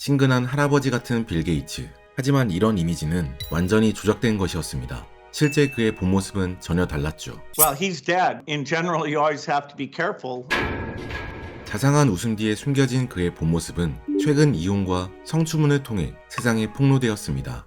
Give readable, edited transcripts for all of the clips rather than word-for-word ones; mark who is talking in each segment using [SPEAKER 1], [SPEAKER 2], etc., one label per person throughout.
[SPEAKER 1] 친근한 할아버지 같은 빌 게이츠. 하지만 이런 이미지는 완전히 조작된 것이었습니다. 실제 그의 본 모습은 전혀 달랐죠.
[SPEAKER 2] Well, he's dead. In general, you always have to be careful.
[SPEAKER 1] 자상한 웃음 뒤에 숨겨진 그의 본 모습은 최근 이혼과 성추문을 통해 세상에 폭로되었습니다.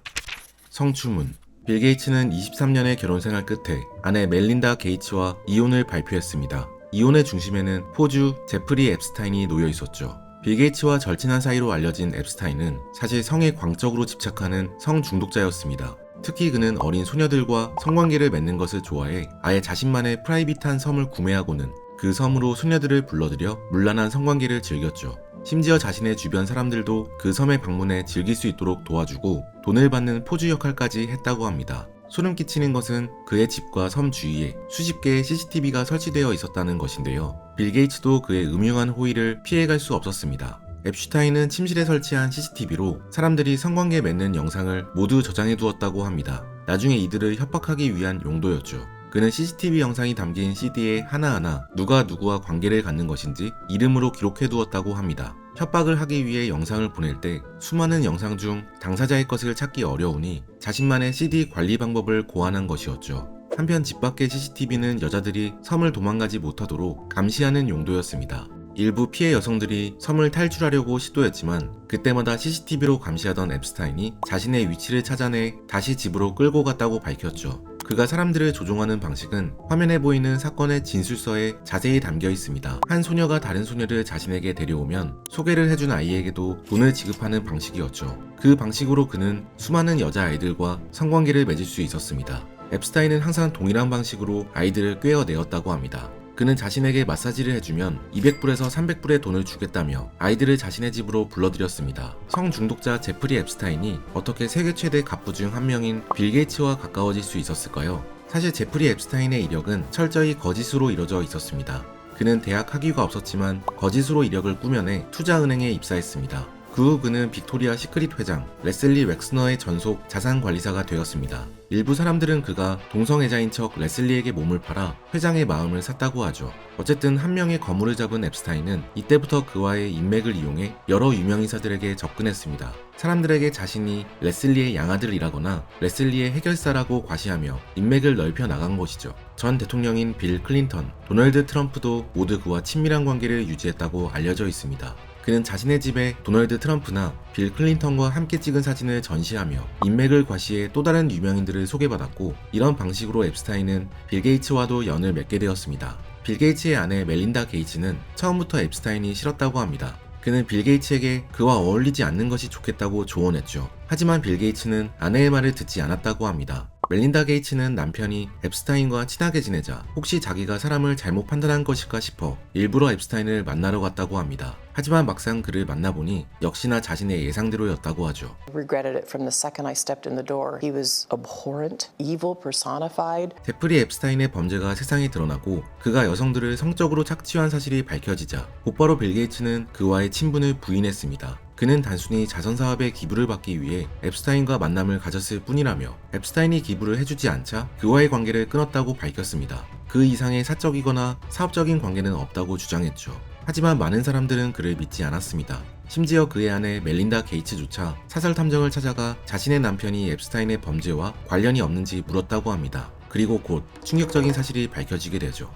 [SPEAKER 1] 성추문. 빌 게이츠는 23년의 결혼 생활 끝에 아내 멜린다 게이츠와 이혼을 발표했습니다. 이혼의 중심에는 포주 제프리 앱스타인이 놓여 있었죠. 빌 게이츠와 절친한 사이로 알려진 앱스타인은 사실 성에 광적으로 집착하는 성 중독자였습니다. 특히 그는 어린 소녀들과 성관계를 맺는 것을 좋아해 아예 자신만의 프라이빗한 섬을 구매하고는 그 섬으로 소녀들을 불러들여 문란한 성관계를 즐겼죠. 심지어 자신의 주변 사람들도 그 섬에 방문해 즐길 수 있도록 도와주고 돈을 받는 포주 역할까지 했다고 합니다. 소름 끼치는 것은 그의 집과 섬 주위에 수십 개의 CCTV가 설치되어 있었다는 것인데요. 빌 게이츠도 그의 음흉한 호의를 피해갈 수 없었습니다. 앱슈타인은 침실에 설치한 CCTV로 사람들이 성관계 맺는 영상을 모두 저장해 두었다고 합니다. 나중에 이들을 협박하기 위한 용도였죠. 그는 CCTV 영상이 담긴 CD에 하나하나 누가 누구와 관계를 갖는 것인지 이름으로 기록해 두었다고 합니다. 협박을 하기 위해 영상을 보낼 때 수많은 영상 중 당사자의 것을 찾기 어려우니 자신만의 CD 관리 방법을 고안한 것이었죠. 한편 집 밖의 CCTV는 여자들이 섬을 도망가지 못하도록 감시하는 용도였습니다. 일부 피해 여성들이 섬을 탈출하려고 시도했지만 그때마다 CCTV로 감시하던 앱스타인이 자신의 위치를 찾아내 다시 집으로 끌고 갔다고 밝혔죠. 그가 사람들을 조종하는 방식은 화면에 보이는 사건의 진술서에 자세히 담겨 있습니다. 한 소녀가 다른 소녀를 자신에게 데려오면 소개를 해준 아이에게도 돈을 지급하는 방식이었죠. 그 방식으로 그는 수많은 여자아이들과 성관계를 맺을 수 있었습니다. 앱스타인은 항상 동일한 방식으로 아이들을 꿰어내었다고 합니다. 그는 자신에게 마사지를 해주면 200불에서 300불의 돈을 주겠다며 아이들을 자신의 집으로 불러들였습니다. 성중독자 제프리 앱스타인이 어떻게 세계 최대 갑부 중 한 명인 빌 게이츠와 가까워질 수 있었을까요? 사실 제프리 앱스타인의 이력은 철저히 거짓으로 이뤄져 있었습니다. 그는 대학 학위가 없었지만 거짓으로 이력을 꾸며내 투자은행에 입사했습니다. 그 후 그는 빅토리아 시크릿 회장 레슬리 웩스너의 전속 자산관리사가 되었습니다. 일부 사람들은 그가 동성애자인 척 레슬리에게 몸을 팔아 회장의 마음을 샀다고 하죠. 어쨌든 한 명의 거물을 잡은 앱스타인은 이때부터 그와의 인맥을 이용해 여러 유명인사들에게 접근했습니다. 사람들에게 자신이 레슬리의 양아들이라거나 레슬리의 해결사라고 과시하며 인맥을 넓혀 나간 것이죠. 전 대통령인 빌 클린턴, 도널드 트럼프도 모두 그와 친밀한 관계를 유지했다고 알려져 있습니다. 그는 자신의 집에 도널드 트럼프나 빌 클린턴과 함께 찍은 사진을 전시하며 인맥을 과시해 또 다른 유명인들을 소개받았고, 이런 방식으로 앱스타인은 빌 게이츠와도 연을 맺게 되었습니다. 빌 게이츠의 아내 멜린다 게이츠는 처음부터 앱스타인이 싫었다고 합니다. 그는 빌 게이츠에게 그와 어울리지 않는 것이 좋겠다고 조언했죠. 하지만 빌 게이츠는 아내의 말을 듣지 않았다고 합니다. 멜린다 게이츠는 남편이 앱스타인과 친하게 지내자 혹시 자기가 사람을 잘못 판단한 것일까 싶어 일부러 앱스타인을 만나러 갔다고 합니다. 하지만 막상 그를 만나보니 역시나 자신의 예상대로였다고 하죠.
[SPEAKER 3] Regretted it from the second I stepped in the door. He was abhorrent, evil personified.
[SPEAKER 1] 제프리 앱스타인의 범죄가 세상에 드러나고 그가 여성들을 성적으로 착취한 사실이 밝혀지자 곧바로 빌 게이츠는 그와의 친분을 부인했습니다. 그는 단순히 자선사업에 기부를 받기 위해 앱스타인과 만남을 가졌을 뿐이라며 앱스타인이 기부를 해주지 않자 그와의 관계를 끊었다고 밝혔습니다. 그 이상의 사적이거나 사업적인 관계는 없다고 주장했죠. 하지만 많은 사람들은 그를 믿지 않았습니다. 심지어 그의 아내 멜린다 게이츠조차 사설 탐정을 찾아가 자신의 남편이 앱스타인의 범죄와 관련이 없는지 물었다고 합니다. 그리고 곧 충격적인 사실이 밝혀지게 되죠.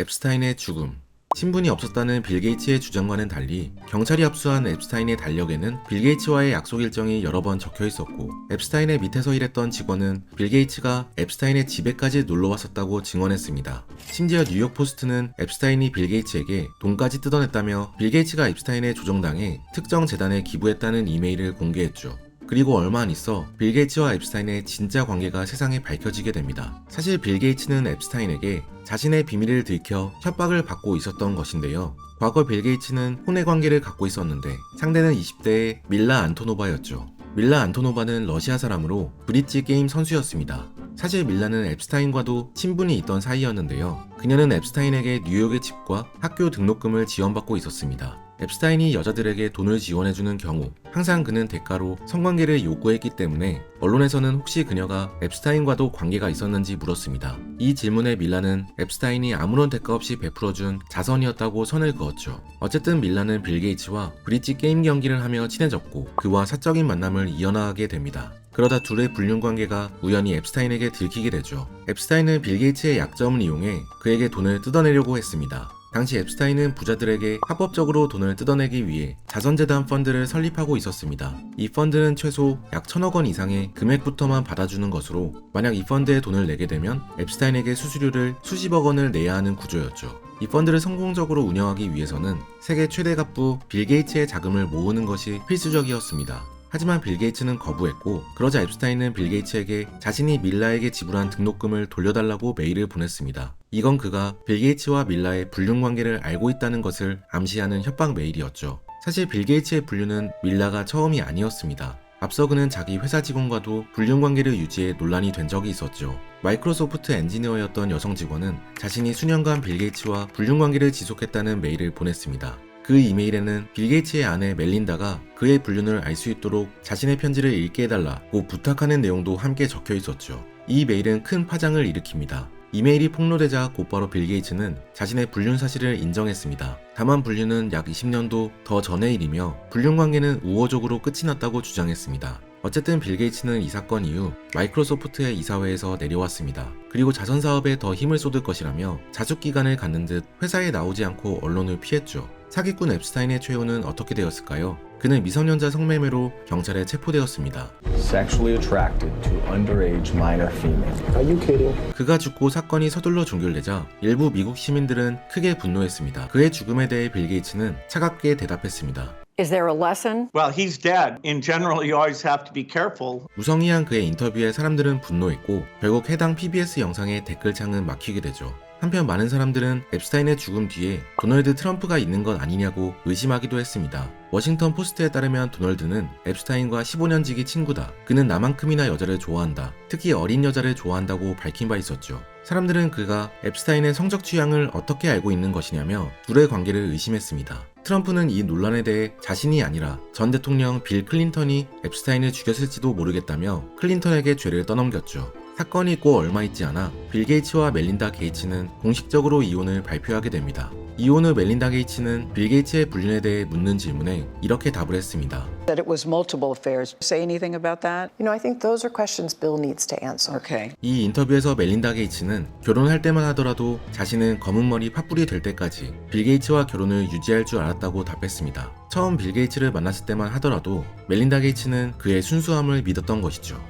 [SPEAKER 1] 앱스타인의 죽음. 친분이 없었다는 빌 게이츠의 주장과는 달리 경찰이 압수한 앱스타인의 달력에는 빌 게이츠와의 약속 일정이 여러 번 적혀 있었고, 앱스타인의 밑에서 일했던 직원은 빌 게이츠가 앱스타인의 집에까지 놀러 왔었다고 증언했습니다. 심지어 뉴욕 포스트는 앱스타인이 빌 게이츠에게 돈까지 뜯어냈다며 빌 게이츠가 앱스타인의 조정당에 특정 재단에 기부했다는 이메일을 공개했죠. 그리고 얼마 안 있어 빌 게이츠와 앱스타인의 진짜 관계가 세상에 밝혀지게 됩니다. 사실 빌 게이츠는 앱스타인에게 자신의 비밀을 들켜 협박을 받고 있었던 것인데요. 과거 빌 게이츠는 혼외 관계를 갖고 있었는데 상대는 20대의 밀라 안토노바였죠. 밀라 안토노바는 러시아 사람으로 브릿지 게임 선수였습니다. 사실 밀라는 앱스타인과도 친분이 있던 사이였는데요. 그녀는 앱스타인에게 뉴욕의 집과 학교 등록금을 지원받고 있었습니다. 앱스타인이 여자들에게 돈을 지원해주는 경우 항상 그는 대가로 성관계를 요구했기 때문에 언론에서는 혹시 그녀가 앱스타인과도 관계가 있었는지 물었습니다. 이 질문에 밀라는 앱스타인이 아무런 대가 없이 베풀어준 자선이었다고 선을 그었죠. 어쨌든 밀라는 빌 게이츠와 브릿지 게임 경기를 하며 친해졌고 그와 사적인 만남을 이어나가게 됩니다. 그러다 둘의 불륜관계가 우연히 앱스타인에게 들키게 되죠. 앱스타인은 빌 게이츠의 약점을 이용해 그에게 돈을 뜯어내려고 했습니다. 당시 앱스타인은 부자들에게 합법적으로 돈을 뜯어내기 위해 자선재단 펀드를 설립하고 있었습니다. 이 펀드는 최소 약 1,000억 원 이상의 금액부터만 받아주는 것으로 만약 이 펀드에 돈을 내게 되면 앱스타인에게 수수료를 수십억 원을 내야 하는 구조였죠. 이 펀드를 성공적으로 운영하기 위해서는 세계 최대 갑부 빌 게이츠의 자금을 모으는 것이 필수적이었습니다. 하지만 빌 게이츠는 거부했고 그러자 앱스타인은 빌 게이츠에게 자신이 밀라에게 지불한 등록금을 돌려달라고 메일을 보냈습니다. 이건 그가 빌 게이츠와 밀라의 불륜관계를 알고 있다는 것을 암시하는 협박 메일이었죠. 사실 빌 게이츠의 불륜은 밀라가 처음이 아니었습니다. 앞서 그는 자기 회사 직원과도 불륜관계를 유지해 논란이 된 적이 있었죠. 마이크로소프트 엔지니어였던 여성 직원은 자신이 수년간 빌 게이츠와 불륜관계를 지속했다는 메일을 보냈습니다. 그 이메일에는 빌 게이츠의 아내 멜린다가 그의 불륜을 알 수 있도록 자신의 편지를 읽게 해달라고 부탁하는 내용도 함께 적혀 있었죠. 이 메일은 큰 파장을 일으킵니다. 이메일이 폭로되자 곧바로 빌 게이츠는 자신의 불륜 사실을 인정했습니다. 다만 불륜은 약 20년도 더 전의 일이며 불륜 관계는 우호적으로 끝이 났다고 주장했습니다. 어쨌든 빌 게이츠는 이 사건 이후 마이크로소프트의 이사회에서 내려왔습니다. 그리고 자선 사업에 더 힘을 쏟을 것이라며 자숙 기간을 갖는 듯 회사에 나오지 않고 언론을 피했죠. 사기꾼 앱스타인의 최후는 어떻게 되었을까요? 그는 미성년자 성매매로 경찰에 체포되었습니다.
[SPEAKER 4] Sexually attracted to underage minor female.
[SPEAKER 5] Are you kidding?
[SPEAKER 1] 그가 죽고 사건이 서둘러 종결되자 일부 미국 시민들은 크게 분노했습니다. 그의 죽음에 대해 빌 게이츠는 차갑게 대답했습니다.
[SPEAKER 6] Is there a lesson?
[SPEAKER 2] Well, he's dead. In general, you always have to be careful.
[SPEAKER 1] 무성의한 그의 인터뷰에 사람들은 분노했고 결국 해당 PBS 영상의 댓글창은 막히게 되죠. 한편 많은 사람들은 앱스타인의 죽음 뒤에 도널드 트럼프가 있는 것 아니냐고 의심하기도 했습니다. 워싱턴 포스트에 따르면 도널드는 앱스타인과 15년 지기 친구다. 그는 나만큼이나 여자를 좋아한다. 특히 어린 여자를 좋아한다고 밝힌 바 있었죠. 사람들은 그가 앱스타인의 성적 취향을 어떻게 알고 있는 것이냐며 둘의 관계를 의심했습니다. 트럼프는 이 논란에 대해 자신이 아니라 전 대통령 빌 클린턴이 앱스타인을 죽였을지도 모르겠다며 클린턴에게 죄를 떠넘겼죠. 사건이 있고 얼마 있지 않아 빌 게이츠와 멜린다 게이츠는 공식적으로 이혼을 발표하게 됩니다. 이혼 후 멜린다 게이츠는 빌 게이츠의 불륜에 대해 묻는 질문에 이렇게 답을 했습니다.
[SPEAKER 6] That it was multiple affairs. Say anything about that?
[SPEAKER 3] You know, I think those are questions Bill needs to answer.
[SPEAKER 6] Okay.
[SPEAKER 1] 이 인터뷰에서 멜린다 게이츠는 결혼할 때만 하더라도 자신은 검은 머리 팥불이 될 때까지 빌 게이츠와 결혼을 유지할 줄 알았다고 답했습니다. 처음 빌 게이츠를 만났을 때만 하더라도 멜린다 게이츠는 그의 순수함을 믿었던 것이죠.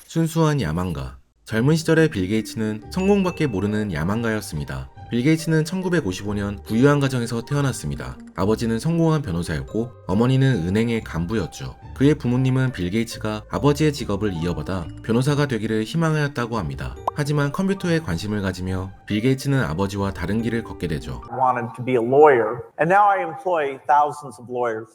[SPEAKER 1] 순수한 야망가. 젊은 시절의 빌 게이츠는 성공밖에 모르는 야망가였습니다. 빌 게이츠는 1955년 부유한 가정에서 태어났습니다. 아버지는 성공한 변호사였고 어머니는 은행의 간부였죠. 그의 부모님은 빌 게이츠가 아버지의 직업을 이어받아 변호사가 되기를 희망하였다고 합니다. 하지만 컴퓨터에 관심을 가지며 빌 게이츠는 아버지와 다른 길을 걷게 되죠.
[SPEAKER 7] wanted to be a lawyer, and now I employ thousands of lawyers.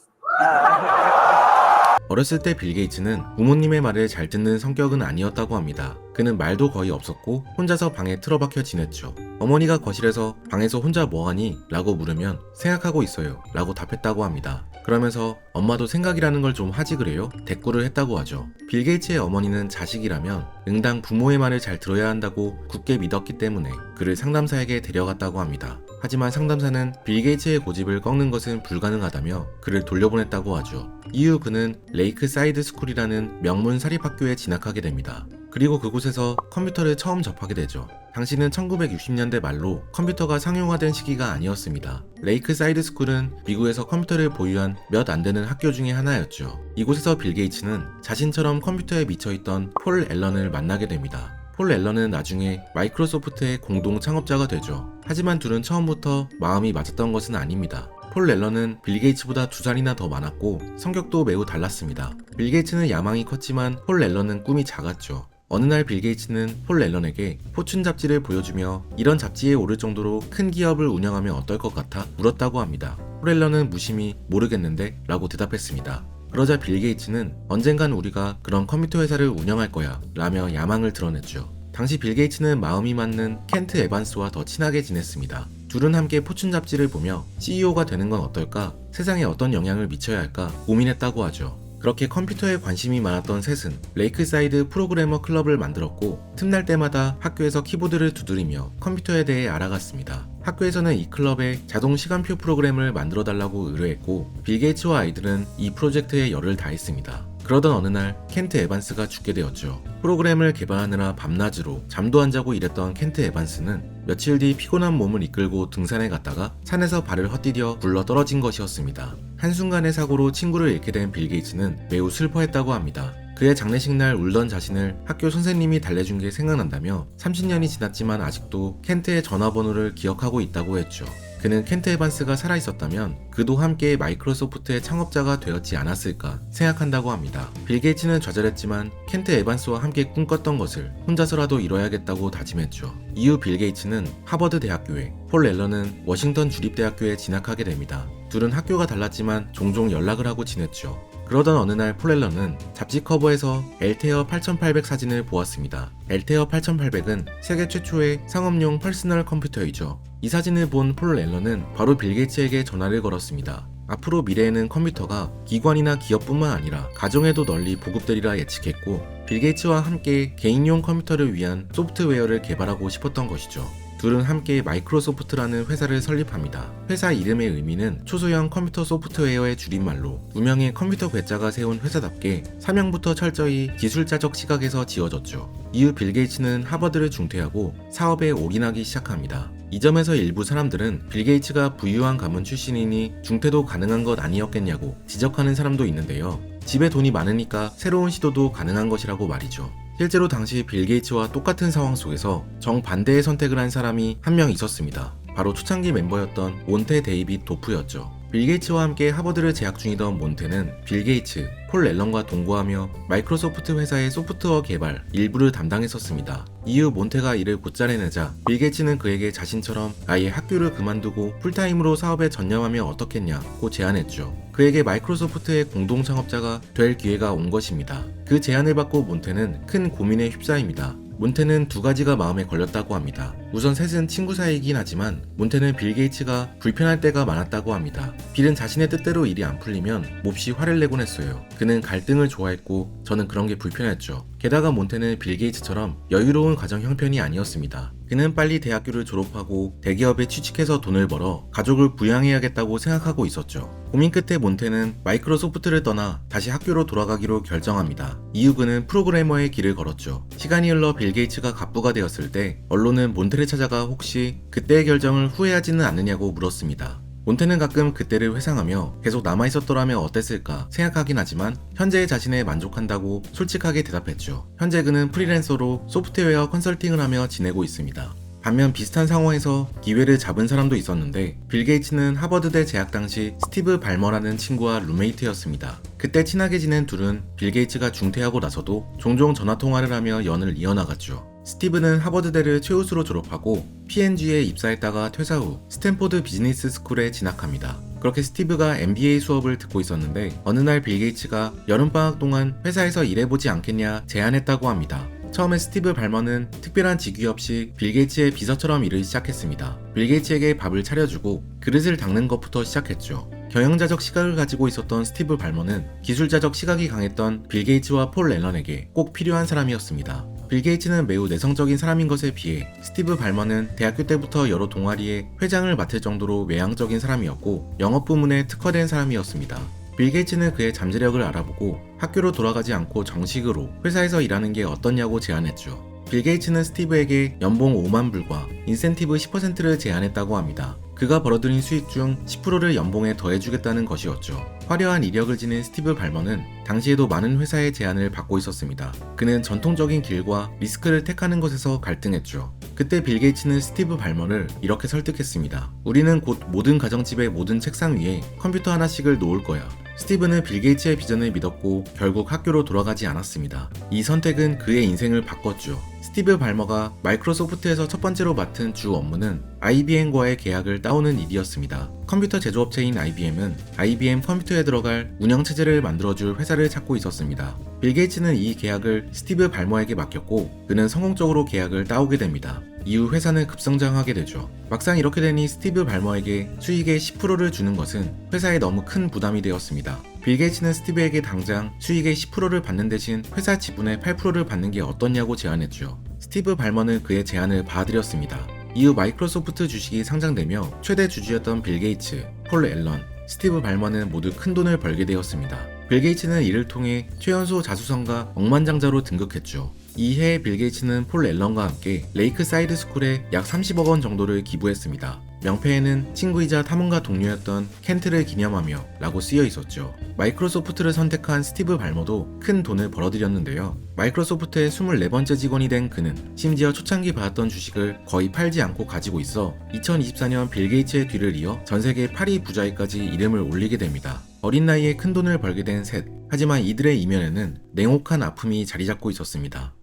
[SPEAKER 1] 어렸을 때 빌 게이츠는 부모님의 말을 잘 듣는 성격은 아니었다고 합니다. 그는 말도 거의 없었고 혼자서 방에 틀어박혀 지냈죠. 어머니가 거실에서 방에서 혼자 뭐하니? 라고 물으면 생각하고 있어요 라고 답했다고 합니다. 그러면서 엄마도 생각이라는 걸 좀 하지 그래요? 대꾸를 했다고 하죠. 빌 게이츠의 어머니는 자식이라면 응당 부모의 말을 잘 들어야 한다고 굳게 믿었기 때문에 그를 상담사에게 데려갔다고 합니다. 하지만 상담사는 빌 게이츠의 고집을 꺾는 것은 불가능하다며 그를 돌려보냈다고 하죠. 이후 그는 레이크 사이드 스쿨이라는 명문 사립학교에 진학하게 됩니다. 그리고 그곳에서 컴퓨터를 처음 접하게 되죠. 당시는 1960년대 말로 컴퓨터가 상용화된 시기가 아니었습니다. 레이크 사이드 스쿨은 미국에서 컴퓨터를 보유한 몇 안 되는 학교 중에 하나였죠. 이곳에서 빌 게이츠는 자신처럼 컴퓨터에 미쳐있던 폴 앨런을 만나게 됩니다. 폴 앨런은 나중에 마이크로소프트의 공동 창업자가 되죠. 하지만 둘은 처음부터 마음이 맞았던 것은 아닙니다. 폴 앨런은 빌 게이츠보다 2살이나 더 많았고 성격도 매우 달랐습니다. 빌 게이츠는 야망이 컸지만 폴 앨런은 꿈이 작았죠. 어느 날 빌 게이츠는 폴 앨런에게 포춘 잡지를 보여주며 이런 잡지에 오를 정도로 큰 기업을 운영하면 어떨 것 같아? 물었다고 합니다. 폴 앨런은 무심히 모르겠는데? 라고 대답했습니다. 그러자 빌 게이츠는 언젠간 우리가 그런 컴퓨터 회사를 운영할 거야 라며 야망을 드러냈죠. 당시 빌 게이츠는 마음이 맞는 켄트 에반스와 더 친하게 지냈습니다. 둘은 함께 포춘 잡지를 보며 CEO가 되는 건 어떨까, 세상에 어떤 영향을 미쳐야 할까 고민했다고 하죠. 그렇게 컴퓨터에 관심이 많았던 셋은 레이크사이드 프로그래머 클럽을 만들었고 틈날 때마다 학교에서 키보드를 두드리며 컴퓨터에 대해 알아갔습니다. 학교에서는 이 클럽에 자동 시간표 프로그램을 만들어 달라고 의뢰했고 빌 게이츠와 아이들은 이 프로젝트에 열을 다했습니다. 그러던 어느 날 켄트 에반스가 죽게 되었죠. 프로그램을 개발하느라 밤낮으로 잠도 안 자고 일했던 켄트 에반스는 며칠 뒤 피곤한 몸을 이끌고 등산에 갔다가 산에서 발을 헛디뎌 굴러 떨어진 것이었습니다. 한순간의 사고로 친구를 잃게 된 빌 게이츠는 매우 슬퍼했다고 합니다. 그의 장례식 날 울던 자신을 학교 선생님이 달래준 게 생각난다며 30년이 지났지만 아직도 켄트의 전화번호를 기억하고 있다고 했죠. 그는 켄트 에반스가 살아있었다면 그도 함께 마이크로소프트의 창업자가 되었지 않았을까 생각한다고 합니다. 빌 게이츠는 좌절했지만 켄트 에반스와 함께 꿈꿨던 것을 혼자서라도 이뤄야겠다고 다짐했죠. 이후 빌 게이츠는 하버드 대학교에, 폴 앨런은 워싱턴 주립대학교에 진학하게 됩니다. 둘은 학교가 달랐지만 종종 연락을 하고 지냈죠. 그러던 어느 날 폴 앨런은 잡지 커버에서 엘테어 8800 사진을 보았습니다. 엘테어 8800은 세계 최초의 상업용 퍼스널 컴퓨터이죠. 이 사진을 본 폴 앨런은 바로 빌 게이츠에게 전화를 걸었습니다. 앞으로 미래에는 컴퓨터가 기관이나 기업뿐만 아니라 가정에도 널리 보급되리라 예측했고 빌 게이츠와 함께 개인용 컴퓨터를 위한 소프트웨어를 개발하고 싶었던 것이죠. 둘은 함께 마이크로소프트라는 회사를 설립합니다. 회사 이름의 의미는 초소형 컴퓨터 소프트웨어의 줄임말로 무명의 컴퓨터 괴짜가 세운 회사답게 사명부터 철저히 기술자적 시각에서 지어졌죠. 이후 빌 게이츠는 하버드를 중퇴하고 사업에 올인하기 시작합니다. 이 점에서 일부 사람들은 빌 게이츠가 부유한 가문 출신이니 중퇴도 가능한 것 아니었겠냐고 지적하는 사람도 있는데요. 집에 돈이 많으니까 새로운 시도도 가능한 것이라고 말이죠. 실제로 당시 빌 게이츠와 똑같은 상황 속에서 정반대의 선택을 한 사람이 한 명 있었습니다. 바로 초창기 멤버였던 몬테 데이빗 도프였죠. 빌 게이츠와 함께 하버드를 재학 중이던 몬테는 빌 게이츠, 폴 앨런과 동거하며 마이크로소프트 회사의 소프트웨어 개발 일부를 담당했었습니다. 이후 몬테가 이를 곧잘해내자 빌 게이츠는 그에게 자신처럼 아예 학교를 그만두고 풀타임으로 사업에 전념하면 어떻겠냐고 제안했죠. 그에게 마이크로소프트의 공동 창업자가 될 기회가 온 것입니다. 그 제안을 받고 몬테는 큰 고민에 휩싸입니다. 몬테는 두 가지가 마음에 걸렸다고 합니다. 우선 셋은 친구 사이이긴 하지만 몬테는 빌 게이츠가 불편할 때가 많았다고 합니다. 빌은 자신의 뜻대로 일이 안 풀리면 몹시 화를 내곤 했어요. 그는 갈등을 좋아했고 저는 그런 게 불편했죠. 게다가 몬테는 빌 게이츠처럼 여유로운 가정 형편이 아니었습니다. 그는 빨리 대학교를 졸업하고 대기업에 취직해서 돈을 벌어 가족을 부양해야겠다고 생각하고 있었죠. 고민 끝에 몬테는 마이크로소프트를 떠나 다시 학교로 돌아가기로 결정합니다. 이후 그는 프로그래머의 길을 걸었죠. 시간이 흘러 빌 게이츠가 갑부가 되었을 때 언론은 몬테를 찾아가 혹시 그때의 결정을 후회하지는 않느냐고 물었습니다. 몬테는 가끔 그때를 회상하며 계속 남아있었더라면 어땠을까 생각하긴 하지만 현재의 자신에 만족한다고 솔직하게 대답했죠. 현재 그는 프리랜서로 소프트웨어 컨설팅을 하며 지내고 있습니다. 반면 비슷한 상황에서 기회를 잡은 사람도 있었는데 빌 게이츠는 하버드대 재학 당시 스티브 발머라는 친구와 룸메이트였습니다. 그때 친하게 지낸 둘은 빌 게이츠가 중퇴하고 나서도 종종 전화통화를 하며 연을 이어나갔죠. 스티브는 하버드대를 최우수로 졸업하고 P&G에 입사했다가 퇴사 후 스탠포드 비즈니스 스쿨에 진학합니다. 그렇게 스티브가 MBA 수업을 듣고 있었는데 어느 날 빌 게이츠가 여름방학 동안 회사에서 일해보지 않겠냐 제안했다고 합니다. 처음에 스티브 발머는 특별한 직위 없이 빌 게이츠의 비서처럼 일을 시작했습니다. 빌 게이츠에게 밥을 차려주고 그릇을 닦는 것부터 시작했죠. 경영자적 시각을 가지고 있었던 스티브 발머는 기술자적 시각이 강했던 빌 게이츠와 폴 앨런에게 꼭 필요한 사람이었습니다. 빌 게이츠는 매우 내성적인 사람인 것에 비해 스티브 발머는 대학교 때부터 여러 동아리의 회장을 맡을 정도로 외향적인 사람이었고 영업 부문에 특화된 사람이었습니다. 빌 게이츠는 그의 잠재력을 알아보고 학교로 돌아가지 않고 정식으로 회사에서 일하는 게 어떻냐고 제안했죠. 빌 게이츠는 스티브에게 연봉 5만 불과 인센티브 10%를 제안했다고 합니다. 그가 벌어들인 수익 중 10%를 연봉에 더해주겠다는 것이었죠. 화려한 이력을 지닌 스티브 발머는 당시에도 많은 회사의 제안을 받고 있었습니다. 그는 전통적인 길과 리스크를 택하는 것에서 갈등했죠. 그때 빌 게이츠는 스티브 발머를 이렇게 설득했습니다. 우리는 곧 모든 가정집의 모든 책상 위에 컴퓨터 하나씩을 놓을 거야. 스티브는 빌 게이츠의 비전을 믿었고 결국 학교로 돌아가지 않았습니다. 이 선택은 그의 인생을 바꿨죠. 스티브 발머가 마이크로소프트에서 첫 번째로 맡은 주 업무는 IBM과의 계약을 따오는 일이었습니다. 컴퓨터 제조업체인 IBM은 IBM 컴퓨터에 들어갈 운영체제를 만들어줄 회사를 찾고 있었습니다. 빌 게이츠는 이 계약을 스티브 발머에게 맡겼고 그는 성공적으로 계약을 따오게 됩니다. 이후 회사는 급성장하게 되죠. 막상 이렇게 되니 스티브 발머에게 수익의 10%를 주는 것은 회사에 너무 큰 부담이 되었습니다. 빌 게이츠는 스티브에게 당장 수익의 10%를 받는 대신 회사 지분의 8%를 받는 게 어떻냐고 제안했죠. 스티브 발머는 그의 제안을 받아들였습니다. 이후 마이크로소프트 주식이 상장되며 최대 주주였던 빌 게이츠, 폴 앨런, 스티브 발머는 모두 큰 돈을 벌게 되었습니다. 빌 게이츠는 이를 통해 최연소 자수성가 억만장자로 등극했죠. 이해 빌 게이츠는 폴 앨런과 함께 레이크 사이드 스쿨에 약 30억 원 정도를 기부했습니다. 명패에는 친구이자 탐험가 동료였던 켄트를 기념하며 라고 쓰여 있었죠. 마이크로소프트를 선택한 스티브 발머도 큰 돈을 벌어들였는데요. 마이크로소프트의 24번째 직원이 된 그는 심지어 초창기 받았던 주식을 거의 팔지 않고 가지고 있어 2024년 빌 게이츠의 뒤를 이어 전세계 8위 부자에까지 이름을 올리게 됩니다. 어린 나이에 큰 돈을 벌게 된 셋. 하지만 이들의 이면에는 냉혹한 아픔이 자리잡고 있었습니다.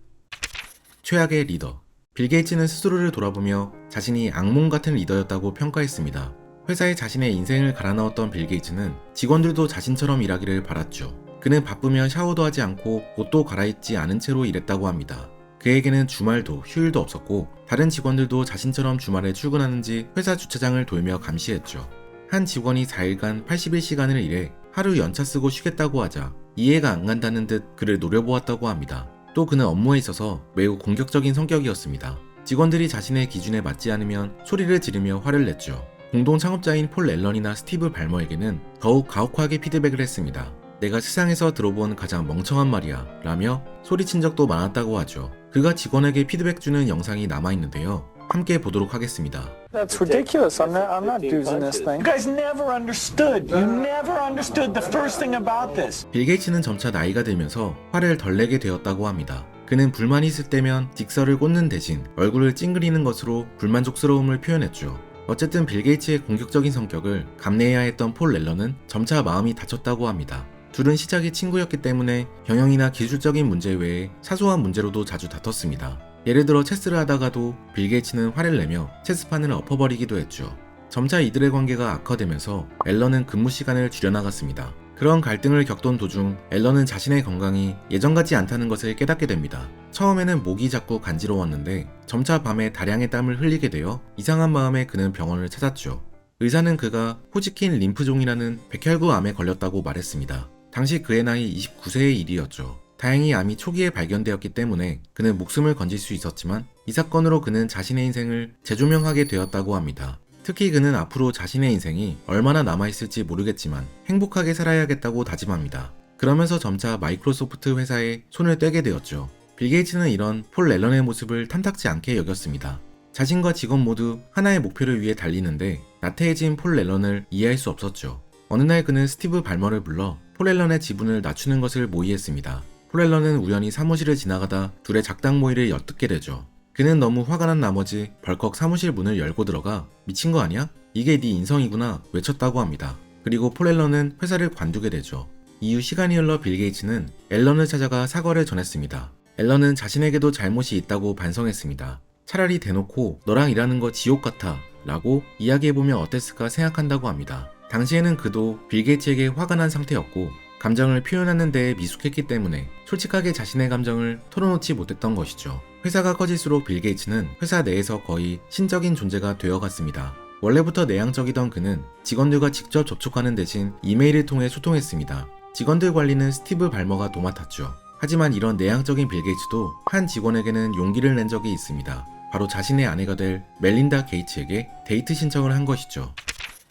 [SPEAKER 1] 최악의 리더. 빌 게이츠는 스스로를 돌아보며 자신이 악몽 같은 리더였다고 평가했습니다. 회사에 자신의 인생을 갈아넣었던 빌 게이츠는 직원들도 자신처럼 일하기를 바랐죠. 그는 바쁘면 샤워도 하지 않고 옷도 갈아입지 않은 채로 일했다고 합니다. 그에게는 주말도 휴일도 없었고 다른 직원들도 자신처럼 주말에 출근하는지 회사 주차장을 돌며 감시했죠. 한 직원이 4일간 81시간을 일해 하루 연차 쓰고 쉬겠다고 하자 이해가 안 간다는 듯 그를 노려보았다고 합니다. 또 그는 업무에 있어서 매우 공격적인 성격이었습니다. 직원들이 자신의 기준에 맞지 않으면 소리를 지르며 화를 냈죠. 공동 창업자인 폴 앨런이나 스티브 발머에게는 더욱 가혹하게 피드백을 했습니다. 내가 세상에서 들어본 가장 멍청한 말이야 라며 소리친 적도 많았다고 하죠. 그가 직원에게 피드백 주는 영상이 남아있는데요. 함께 보도록 하겠습니다.
[SPEAKER 5] That's ridiculous. I'm not using this thing.
[SPEAKER 7] You guys never understood. You never understood the first thing about this.
[SPEAKER 1] 빌 게이츠는 점차 나이가 들면서 화를 덜 내게 되었다고 합니다. 그는 불만이 있을 때면 직설을 꽂는 대신 얼굴을 찡그리는 것으로 불만족스러움을 표현했죠. 어쨌든 빌 게이츠의 공격적인 성격을 감내해야 했던 폴 앨런은 점차 마음이 다쳤다고 합니다. 둘은 시작이 친구였기 때문에 경영이나 기술적인 문제 외에 사소한 문제로도 자주 다퉜습니다. 예를 들어 체스를 하다가도 빌 게이츠는 화를 내며 체스판을 엎어버리기도 했죠. 점차 이들의 관계가 악화되면서 앨런은 근무 시간을 줄여나갔습니다. 그런 갈등을 겪던 도중 앨런은 자신의 건강이 예전 같지 않다는 것을 깨닫게 됩니다. 처음에는 목이 자꾸 간지러웠는데 점차 밤에 다량의 땀을 흘리게 되어 이상한 마음에 그는 병원을 찾았죠. 의사는 그가 호지킨 림프종이라는 백혈구 암에 걸렸다고 말했습니다. 당시 그의 나이 29세의 일이었죠. 다행히 암이 초기에 발견되었기 때문에 그는 목숨을 건질 수 있었지만 이 사건으로 그는 자신의 인생을 재조명하게 되었다고 합니다. 특히 그는 앞으로 자신의 인생이 얼마나 남아있을지 모르겠지만 행복하게 살아야겠다고 다짐합니다. 그러면서 점차 마이크로소프트 회사에 손을 떼게 되었죠. 빌 게이츠는 이런 폴 앨런의 모습을 탐탁지 않게 여겼습니다. 자신과 직원 모두 하나의 목표를 위해 달리는데 나태해진 폴 앨런을 이해할 수 없었죠. 어느 날 그는 스티브 발머를 불러 폴 앨런의 지분을 낮추는 것을 모의했습니다. 폴 앨런은 우연히 사무실을 지나가다 둘의 작당 모의를 엿듣게 되죠. 그는 너무 화가 난 나머지 벌컥 사무실 문을 열고 들어가 미친 거 아니야? 이게 네 인성이구나 외쳤다고 합니다. 그리고 폴 앨런은 회사를 관두게 되죠. 이후 시간이 흘러 빌 게이츠는 앨런을 찾아가 사과를 전했습니다. 앨런은 자신에게도 잘못이 있다고 반성했습니다. 차라리 대놓고 너랑 일하는 거 지옥 같아 라고 이야기해보면 어땠을까 생각한다고 합니다. 당시에는 그도 빌 게이츠에게 화가 난 상태였고 감정을 표현하는 데에 미숙했기 때문에 솔직하게 자신의 감정을 털어놓지 못했던 것이죠. 회사가 커질수록 빌 게이츠는 회사 내에서 거의 신적인 존재가 되어갔습니다. 원래부터 내향적이던 그는 직원들과 직접 접촉하는 대신 이메일을 통해 소통했습니다. 직원들 관리는 스티브 발머가 도맡았죠. 하지만 이런 내향적인 빌 게이츠도 한 직원에게는 용기를 낸 적이 있습니다. 바로 자신의 아내가 될 멜린다 게이츠에게 데이트 신청을 한 것이죠.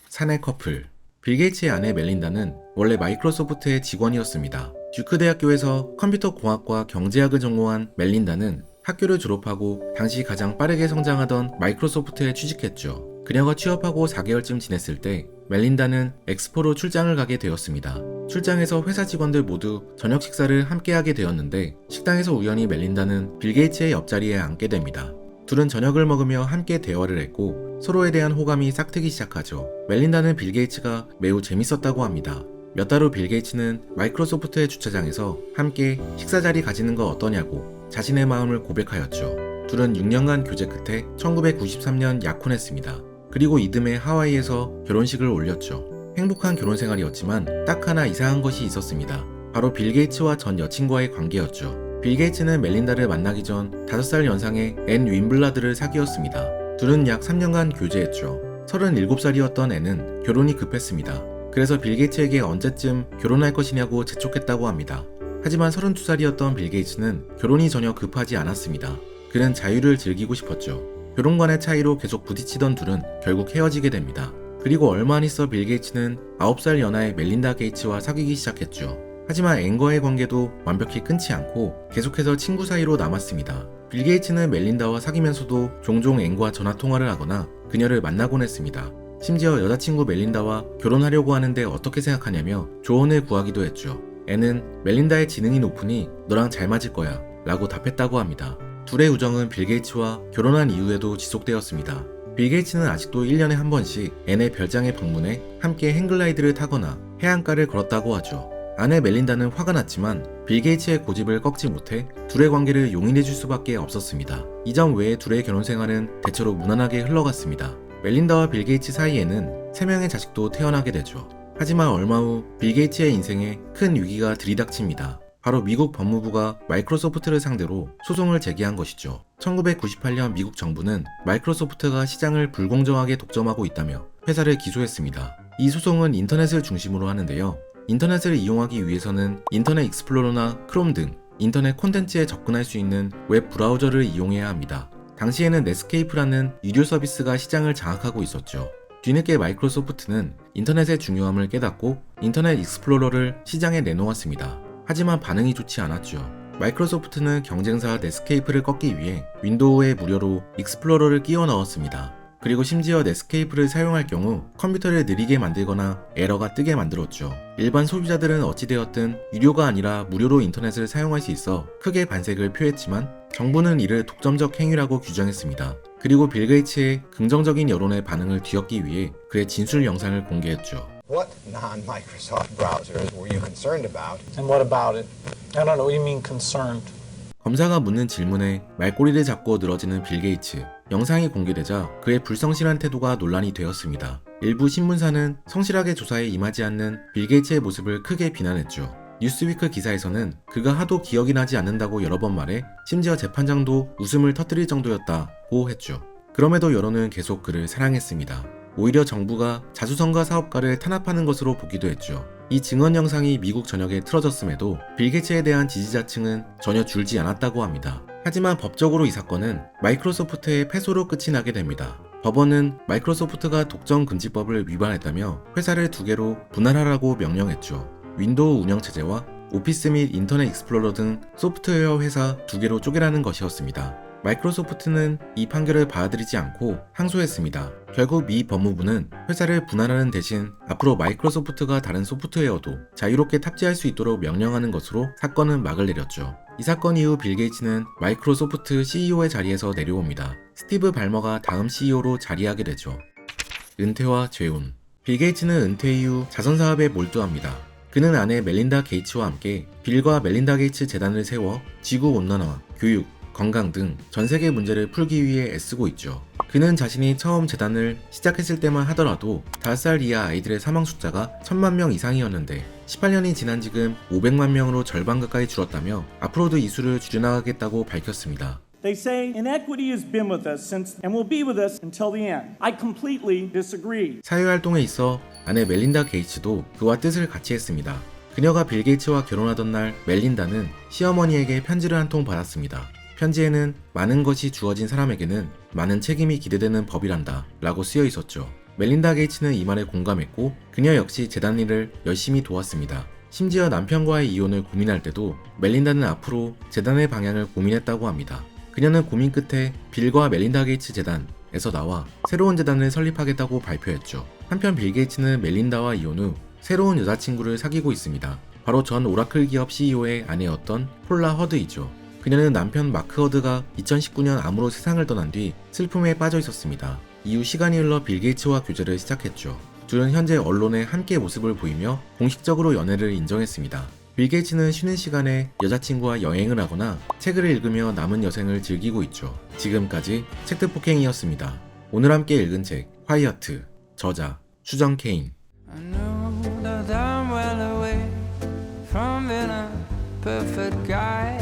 [SPEAKER 1] 사내 커플. 빌 게이츠의 아내 멜린다는 원래 마이크로소프트의 직원이었습니다. 듀크 대학교에서 컴퓨터 공학과 경제학을 전공한 멜린다는 학교를 졸업하고 당시 가장 빠르게 성장하던 마이크로소프트에 취직했죠. 그녀가 취업하고 4개월쯤 지냈을 때 멜린다는 엑스포로 출장을 가게 되었습니다. 출장에서 회사 직원들 모두 저녁 식사를 함께 하게 되었는데 식당에서 우연히 멜린다는 빌 게이츠의 옆자리에 앉게 됩니다. 둘은 저녁을 먹으며 함께 대화를 했고 서로에 대한 호감이 싹트기 시작하죠. 멜린다는 빌 게이츠가 매우 재밌었다고 합니다. 몇 달 후 빌 게이츠는 마이크로소프트의 주차장에서 함께 식사 자리 가지는 거 어떠냐고 자신의 마음을 고백하였죠. 둘은 6년간 교제 끝에 1993년 약혼했습니다. 그리고 이듬해 하와이에서 결혼식을 올렸죠. 행복한 결혼 생활이었지만 딱 하나 이상한 것이 있었습니다. 바로 빌 게이츠와 전 여친과의 관계였죠. 빌 게이츠는 멜린다를 만나기 전 5살 연상의 앤 윈블라드를 사귀었습니다. 둘은 약 3년간 교제했죠. 37살이었던 앤은 결혼이 급했습니다. 그래서 빌 게이츠에게 언제쯤 결혼할 것이냐고 재촉했다고 합니다. 하지만 32살이었던 빌 게이츠는 결혼이 전혀 급하지 않았습니다. 그는 자유를 즐기고 싶었죠. 결혼관의 차이로 계속 부딪히던 둘은 결국 헤어지게 됩니다. 그리고 얼마 안 있어 빌 게이츠는 9살 연하의 멜린다 게이츠와 사귀기 시작했죠. 하지만 앤과의 관계도 완벽히 끊지 않고 계속해서 친구 사이로 남았습니다. 빌 게이츠는 멜린다와 사귀면서도 종종 앤과 전화통화를 하거나 그녀를 만나곤 했습니다. 심지어 여자친구 멜린다와 결혼하려고 하는데 어떻게 생각하냐며 조언을 구하기도 했죠. 앤은 멜린다의 지능이 높으니 너랑 잘 맞을 거야 라고 답했다고 합니다. 둘의 우정은 빌 게이츠와 결혼한 이후에도 지속되었습니다. 빌 게이츠는 아직도 1년에 한 번씩 앤의 별장에 방문해 함께 행글라이드를 타거나 해안가를 걸었다고 하죠. 아내 멜린다는 화가 났지만 빌 게이츠의 고집을 꺾지 못해 둘의 관계를 용인해줄 수밖에 없었습니다. 이 점 외에 둘의 결혼 생활은 대체로 무난하게 흘러갔습니다. 멜린다와 빌 게이츠 사이에는 3명의 자식도 태어나게 되죠. 하지만 얼마 후 빌 게이츠의 인생에 큰 위기가 들이닥칩니다. 바로 미국 법무부가 마이크로소프트를 상대로 소송을 제기한 것이죠. 1998년 미국 정부는 마이크로소프트가 시장을 불공정하게 독점하고 있다며 회사를 기소했습니다. 이 소송은 인터넷을 중심으로 하는데요. 인터넷을 이용하기 위해서는 인터넷 익스플로러나 크롬 등 인터넷 콘텐츠에 접근할 수 있는 웹 브라우저를 이용해야 합니다. 당시에는 넷스케이프라는 유료 서비스가 시장을 장악하고 있었죠. 뒤늦게 마이크로소프트는 인터넷의 중요함을 깨닫고 인터넷 익스플로러를 시장에 내놓았습니다. 하지만 반응이 좋지 않았죠. 마이크로소프트는 경쟁사 넷스케이프를 꺾기 위해 윈도우에 무료로 익스플로러를 끼워 넣었습니다. 그리고 심지어 넷스케이프를 사용할 경우 컴퓨터를 느리게 만들거나 에러가 뜨게 만들었죠. 일반 소비자들은 어찌되었든 유료가 아니라 무료로 인터넷을 사용할 수 있어 크게 반색을 표했지만 정부는 이를 독점적 행위라고 규정했습니다. 그리고 빌 게이츠의 긍정적인 여론의 반응을 뒤엎기 위해 그의 진술 영상을 공개했죠.
[SPEAKER 8] What non-Microsoft browsers were you concerned about?
[SPEAKER 5] And what about it? I don't know what you mean concerned.
[SPEAKER 1] 검사가 묻는 질문에 말꼬리를 잡고 늘어지는 빌 게이츠. 영상이 공개되자 그의 불성실한 태도가 논란이 되었습니다. 일부 신문사는 성실하게 조사에 임하지 않는 빌 게이츠의 모습을 크게 비난했죠. 뉴스위크 기사에서는 그가 하도 기억이 나지 않는다고 여러 번 말해 심지어 재판장도 웃음을 터뜨릴 정도였다고 했죠. 그럼에도 여론은 계속 그를 사랑했습니다. 오히려 정부가 자수성가 사업가를 탄압하는 것으로 보기도 했죠. 이 증언 영상이 미국 전역에 틀어졌음에도 빌 게이츠에 대한 지지자층은 전혀 줄지 않았다고 합니다. 하지만 법적으로 이 사건은 마이크로소프트의 패소로 끝이 나게 됩니다. 법원은 마이크로소프트가 독점금지법을 위반했다며 회사를 2개로 분할하라고 명령했죠. 윈도우 운영체제와 오피스 및 인터넷 익스플로러 등 소프트웨어 회사 2개로 쪼개라는 것이었습니다. 마이크로소프트는 이 판결을 받아들이지 않고 항소했습니다. 결국 미 법무부는 회사를 분할하는 대신 앞으로 마이크로소프트가 다른 소프트웨어도 자유롭게 탑재할 수 있도록 명령하는 것으로 사건은 막을 내렸죠. 이 사건 이후 빌 게이츠는 마이크로소프트 CEO의 자리에서 내려옵니다. 스티브 발머가 다음 CEO로 자리하게 되죠. 은퇴와 재혼. 빌 게이츠는 은퇴 이후 자선사업에 몰두합니다. 그는 아내 멜린다 게이츠와 함께 빌과 멜린다 게이츠 재단을 세워 지구온난화, 교육, 건강 등 전 세계 문제를 풀기 위해 애쓰고 있죠. 그는 자신이 처음 재단을 시작했을 때만 하더라도 5살 이하 아이들의 사망 숫자가 1000만 명 이상이었는데 18년이 지난 지금 500만 명으로 절반 가까이 줄었다며 앞으로도 이 수를 줄여나가겠다고 밝혔습니다.
[SPEAKER 9] They say inequity has been with us since and will be with us until the end. I completely disagree.
[SPEAKER 1] 사회활동에 있어 아내 멜린다 게이츠도 그와 뜻을 같이 했습니다. 그녀가 빌 게이츠와 결혼하던 날 멜린다는 시어머니에게 편지를 한 통 받았습니다. 편지에는 많은 것이 주어진 사람에게는 많은 책임이 기대되는 법이란다 라고 쓰여 있었죠. 멜린다 게이츠는 이 말에 공감했고 그녀 역시 재단 일을 열심히 도왔습니다. 심지어 남편과의 이혼을 고민할 때도 멜린다는 앞으로 재단의 방향을 고민했다고 합니다. 그녀는 고민 끝에 빌과 멜린다 게이츠 재단에서 나와 새로운 재단을 설립하겠다고 발표했죠. 한편 빌 게이츠는 멜린다와 이혼 후 새로운 여자친구를 사귀고 있습니다. 바로 전 오라클 기업 CEO의 아내였던 폴라 허드이죠. 그녀는 남편 마크 허드가 2019년 암으로 세상을 떠난 뒤 슬픔에 빠져 있었습니다. 이후 시간이 흘러 빌 게이츠와 교제를 시작했죠. 둘은 현재 언론에 함께 모습을 보이며 공식적으로 연애를 인정했습니다. 빌 게이츠는 쉬는 시간에 여자친구와 여행을 하거나 책을 읽으며 남은 여생을 즐기고 있죠. 지금까지 책드 폭행이었습니다. 오늘 함께 읽은 책 화이어트, 저자 수정 케인.
[SPEAKER 10] I know that I'm well away from being a perfect guy.